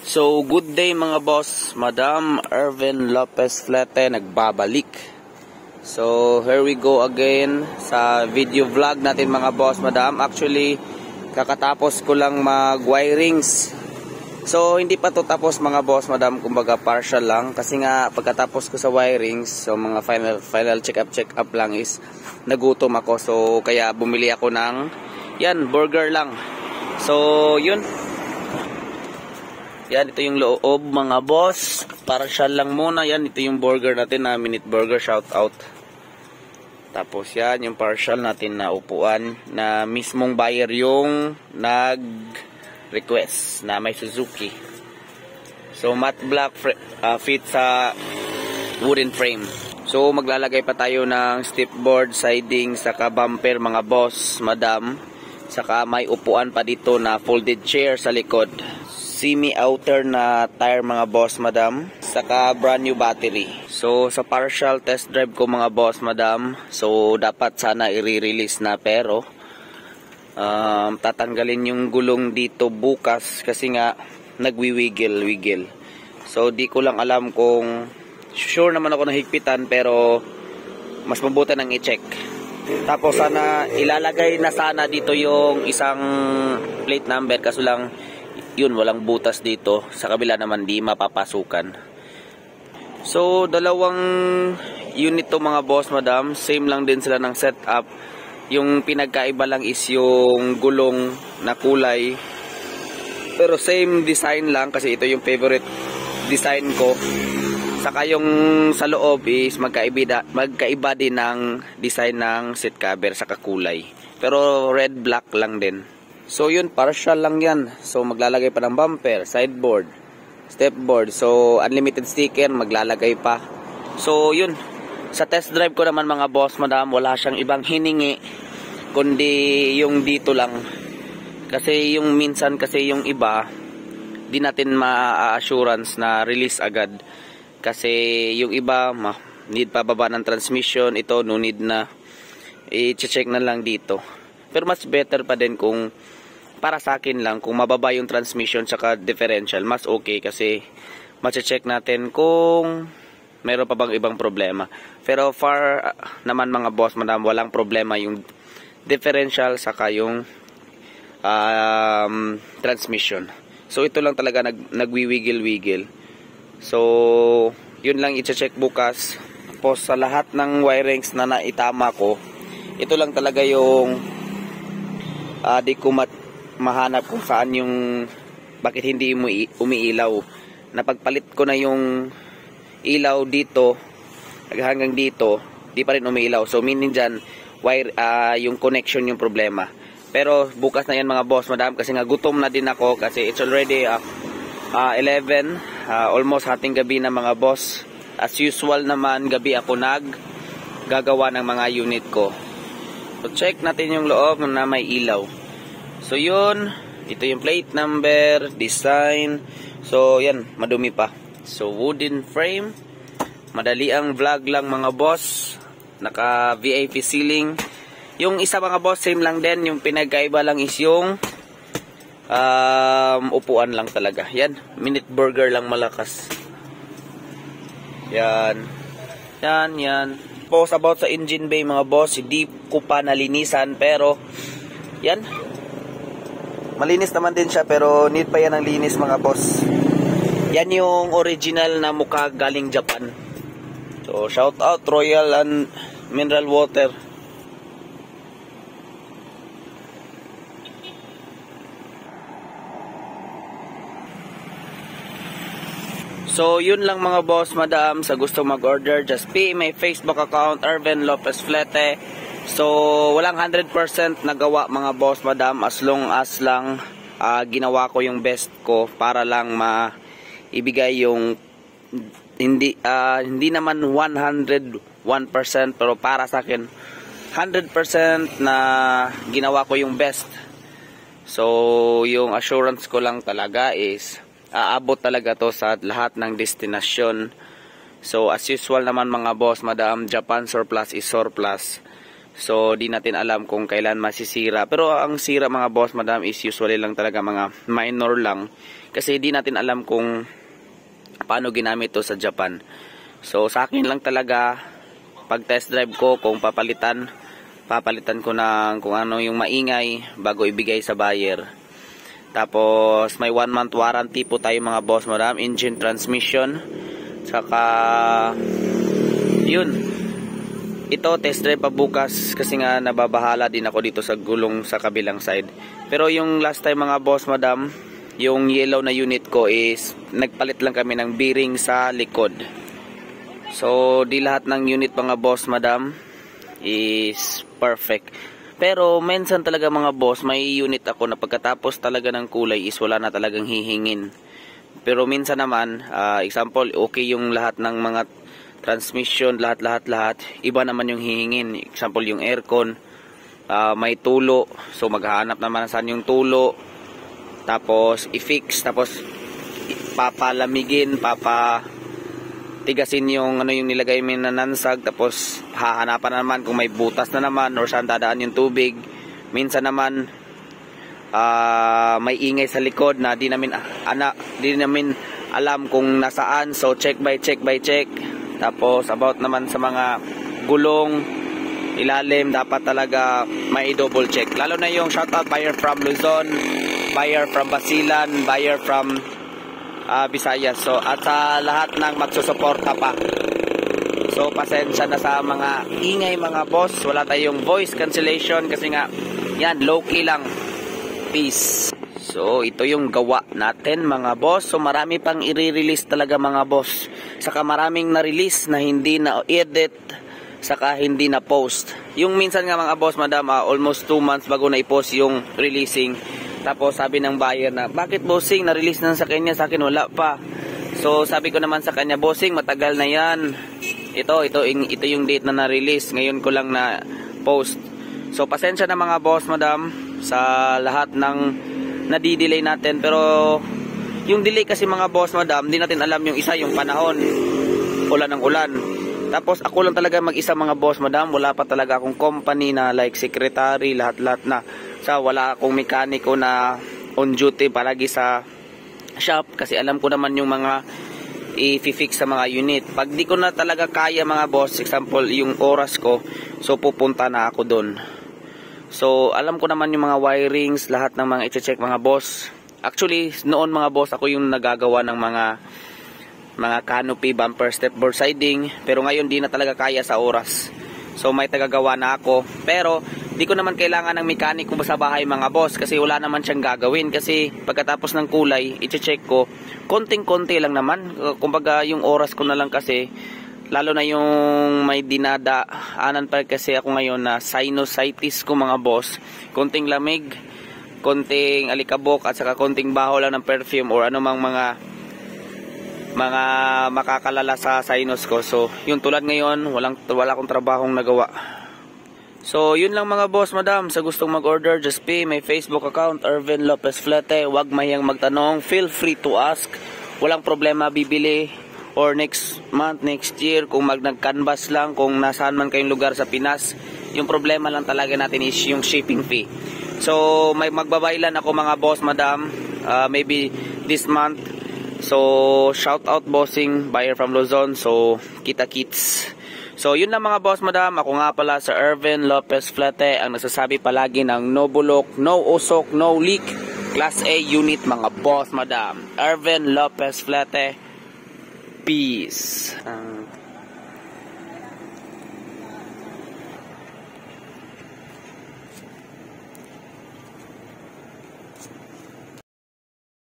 So, good day mga boss. Madam Ervin Lopez Flete nagbabalik. So, here we go again sa video vlog natin mga boss, madam. Actually, kakatapos ko lang mag-wirings. So, hindi pa to tapos mga boss, madam. Kumbaga, partial lang. Kasi nga, pagkatapos ko sa wirings, so mga final check-up lang is nagutom ako. So, kaya bumili ako ng, yan, burger lang. So, yun. Yan, ito yung loob mga boss. Partial lang muna. Yan, ito yung burger natin na Minute Burger, shout out. Tapos yan, yung partial natin na upuan na mismong buyer yung nag-request na may Suzuki. So, matte black fit sa wooden frame. So, maglalagay pa tayo ng step board, siding, saka bumper mga boss, madam. Saka may upuan pa dito na folded chair sa likod. Semi-outer na tire mga boss, madam. Saka brand new battery. So, sa partial test drive ko mga boss, madam. So, dapat sana i-release na pero tatanggalin yung gulong dito bukas kasi nga nagwi-wiggle. So, di ko lang alam kung sure naman ako na higpitan pero mas mabuti nang i-check. Tapos sana ilalagay na sana dito yung isang plate number kaso lang yun, walang butas dito. Sa kabila naman di mapapasukan. So, dalawang unit to mga boss, madam. Same lang din sila ng setup. Yung pinagkaiba lang is yung gulong na kulay. Pero same design lang kasi ito yung favorite design ko. Saka yung sa loob is magkaiba din ng design ng seat cover saka kulay. Pero red black lang din. So yun, partial lang yan. So maglalagay pa ng bumper, sideboard, stepboard. So unlimited sticker, maglalagay pa. So yun, sa test drive ko naman mga boss, madam, wala siyang ibang hiningi kundi yung dito lang. Kasi yung minsan kasi yung iba, di natin ma-assurance na release agad. Kasi yung iba, need pa baba ng transmission. Ito, no need na. I-check na lang dito. Pero mas better pa din kung para sa akin lang, kung mababa yung transmission tsaka differential, mas okay kasi ma-check natin kung meron pa bang ibang problema. Pero far naman mga boss, madam, walang problema yung differential saka yung transmission. So ito lang talaga nagwi-wiggle. So yun lang i-check bukas. Tapos sa lahat ng wirings na naitama ko, ito lang talaga yung di ko mahanap kung saan yung bakit hindi umiilaw. Napagpalit ko na yung ilaw dito hanggang dito, di pa rin umiilaw. So meaning dyan yung connection yung problema. Pero bukas na yan mga boss, madam, kasi nga gutom na din ako kasi it's already 11, almost hating gabi na mga boss. As usual naman, gabi ako gagawa ng mga unit ko. So check natin yung loob na may ilaw. So yun, ito yung plate number, design. So yan, madumi pa. So wooden frame. Madali ang vlog lang mga boss. Naka VIP ceiling. Yung isa mga boss, same lang din. Yung pinagkaiba lang is yung upuan lang talaga. Yan, Minute Burger lang malakas. Yan. Post about sa engine bay mga boss, hindi ko pa nalinisan pero yan. Malinis naman din siya pero need pa yan ng linis mga boss. Yan yung original na mukha galing Japan. So shout out Royal and Mineral Water. So yun lang mga boss, madam. Sa gusto mag-order, just PM my Facebook account, Ervin Lopez Flete. So walang 100% nagawa mga boss, madam, as long as lang ginawa ko yung best ko para lang maibigay yung hindi naman 101% pero para sa akin 100% na ginawa ko yung best. So yung assurance ko lang talaga is aabot talaga to sa lahat ng destinasyon. So as usual naman mga boss, madam, Japan surplus is surplus. So di natin alam kung kailan masisira. Pero ang sira mga boss madam is usually lang talaga mga minor lang. Kasi di natin alam kung paano ginamit to sa Japan. So sa akin lang talaga, pag test drive ko, kung papalitan ko ng kung ano yung maingay bago ibigay sa buyer. Tapos may 1 month warranty po tayo mga boss madam, engine, transmission, saka yun. Ito test drive pa bukas kasi nga nababahala din ako dito sa gulong sa kabilang side. Pero yung last time mga boss madam, yung yellow na unit ko is nagpalit lang kami ng bearing sa likod. So di lahat ng unit mga boss madam is perfect. Pero minsan talaga mga boss, may unit ako na pagkatapos talaga ng kulay is wala na talagang hihingin. Pero minsan naman, example, okay yung lahat ng mga transmission, lahat, iba naman yung hihingin. Example, yung aircon, may tulo, so maghahanap naman saan yung tulo. Tapos i-fix, tapos papalamigin, tigasin yung ano yung nilagay mo na nansag, tapos hahanapan naman kung may butas na naman or saan dadaan yung tubig. Minsan naman may ingay sa likod na di namin alam kung nasaan, so check by check. Tapos about naman sa mga gulong ilalim, dapat talaga may double check, lalo na yung shoutout buyer from Luzon, buyer from Basilan, buyer from Visayas. So at sa lahat ng magsusuporta pa, so pasensya na sa mga ingay mga boss. Wala tayong voice cancellation kasi nga yan, low key lang. Peace. So ito yung gawa natin mga boss. So marami pang i-release talaga mga boss. Saka maraming na-release na hindi na edit, saka hindi na post. Yung minsan nga mga boss madam, almost 2 months bago na i-post yung releasing. Tapos sabi ng buyer na, bakit bossing, na-release na sa kanya, sa akin wala pa. So sabi ko naman sa kanya, bossing, matagal na yan. Ito yung date na na-release. Ngayon ko lang na post. So pasensya na mga boss madam sa lahat ng nadidelay natin. Pero yung delay kasi mga boss madam, di natin alam yung isa, yung panahon. Ulan ng ulan. Tapos ako lang talaga mag-isa mga boss madam. Wala pa talaga akong company na like secretary, lahat na. So wala akong mekaniko na on duty palagi sa shop. Kasi alam ko naman yung mga i-fix sa mga unit. Pag di ko na talaga kaya mga boss, example yung oras ko, so pupunta na ako doon. So alam ko naman yung mga wirings, lahat ng mga i-check mga boss. Actually noon mga boss, ako yung nagagawa ng mga canopy, bumper, stepboard siding. Pero ngayon di na talaga kaya sa oras. So may tagagawa na ako. Pero di ko naman kailangan ng mekaniko sa bahay mga boss, kasi wala naman siyang gagawin. Kasi pagkatapos ng kulay, i-check ko, konting-konti lang naman. Kumbaga yung oras ko na lang kasi, lalo na yung may dinadaanan pa kasi ako ngayon na sinusitis ko mga boss. Konting lamig, konting alikabok, at saka konting baho lang ng perfume or anumang mga makakalala sa sinus ko. So yung tulad ngayon, wala akong trabahong nagawa. So yun lang mga boss madam. Sa gustong mag-order, just pay my Facebook account, Ervin Lopez Flete. Huwag mahiyang magtanong, feel free to ask. Walang problema, bibili or next month, next year, kung nag-canvas lang, kung nasaan man kayong lugar sa Pinas. Yung problema lang talaga natin is yung shipping fee. So may magbabaylan ako mga boss madam, maybe this month. So shout out bossing, buyer from Luzon. So kita kits. So yun lang mga boss madam. Ako nga pala sa Ervin Lopez Flete, ang nagsasabi palagi ng no bulok, no usok, no leak, Class A unit mga boss madam. Ervin Lopez Flete. Peace.